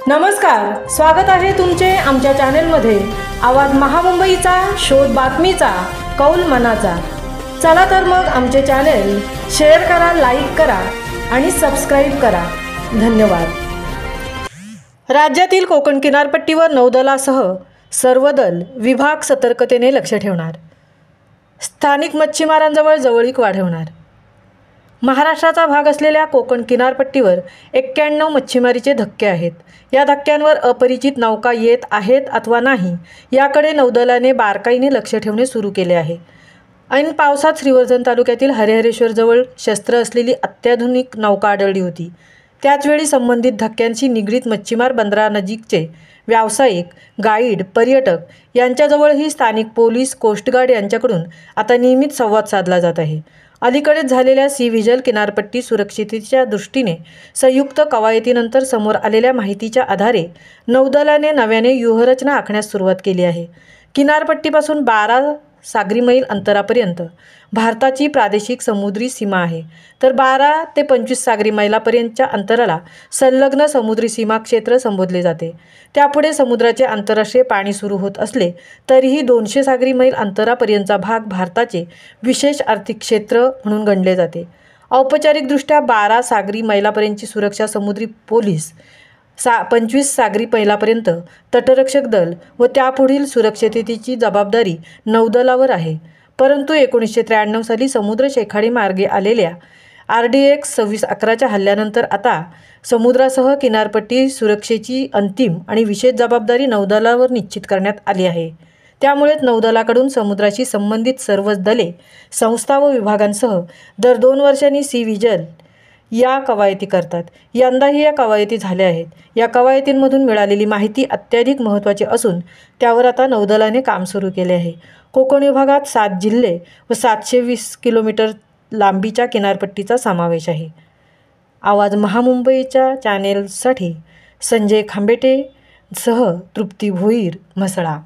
नमस्कार, स्वागत आहे तुमचे आमच्या चॅनेलमध्ये। आवाज महामुंबईचा, शोध बातमीचा, कौल मनाचा। चला तर मग आमचे चॅनेल शेअर करा, लाईक करा आणि सबस्क्राइब करा। धन्यवाद। राज्यातील कोकण किनारपट्टीवर नौदलासह सर्व दल विभाग सतर्कतेने लक्ष ठेवणार। स्थानिक मच्छीमारांजवळ जवळीक वाढवणार। महाराष्ट्राचा भाग असलेल्या कोकण किनारपट्टीवर 91 मच्छीमारीचे धक्के आहेत। या धक्क्यांवर अपरिचित नौका येत आहेत अथवा नाही याकडे नौदलाने बारकाईने लक्ष ठेवणे सुरू केले आहे। ऐन पावसात श्रीवर्धन तालुक्यातील हरिहरेश्वरजवळ शस्त्र असलेली अत्याधुनिक नौका आढळली होती। त्याचवेळी संबंधित धक्क्यांशी निगडीत मच्छीमार बंदरानजीकचे व्यावसायिक, गाईड, पर्यटक यांच्याजवळही स्थानिक पोलीस, कोस्टगार्ड यांच्याकडून आता नियमित संवाद साधला जात आहे। अलीकडेच झालेल्या सी व्हिजल किनारपट्टी सुरक्षिततेच्या दृष्टीने संयुक्त कवायतीनंतर समोर आलेल्या माहितीच्या आधारे नौदलाने नव्याने व्यूहरचना आखण्यास सुरुवात केली आहे। किनारपट्टीपासून 12 सागरी मैल अंतरापर्यंत भारताची प्रादेशिक समुद्री सीमा आहे, तर 12 ते 25 सागरी मैलापर्यंतच्या अंतराला संलग्न समुद्री सीमा क्षेत्र संबोधले जाते। त्यापुढे समुद्राचे आंतरराष्ट्रीय पाणी सुरू होत असले तरीही 200 सागरी मैल अंतरापर्यंतचा भाग भारताचे विशेष आर्थिक क्षेत्र म्हणून गणले जाते। औपचारिकदृष्ट्या 12 सागरी मैलापर्यंतची सुरक्षा समुद्री पोलीस, 25 सागरी मैलापर्यंत तटरक्षक दल व त्यापुढील सुरक्षिततेची जबाबदारी नौदलावर आहे। परंतु 1993 साली समुद्र शेखाडी मार्गे आलेल्या RDX 2611च्या हल्ल्यानंतर आता समुद्रासह किनारपट्टी सुरक्षेची अंतिम आणि विशेष जबाबदारी नौदलावर निश्चित करण्यात आली आहे। त्यामुळेच नौदलाकडून समुद्राशी संबंधित सर्वच दले, संस्था व विभागांसह दर 2 वर्षांनी सी व्हिजल या कवायती करतात। यंदाही या कवायती झाल्या आहेत। या कवायतींमधून मिळालेली माहिती अत्याधिक महत्त्वाची असून त्यावर आता नौदलाने काम सुरू केले आहे। कोकण विभागात 7 जिल्हे व 720 किलोमीटर लांबीच्या किनारपट्टीचा समावेश आहे। आवाज महामुंबईच्या चॅनेलसाठी संजय खांबेटे सह तृप्ती भोईर, म्हसळा।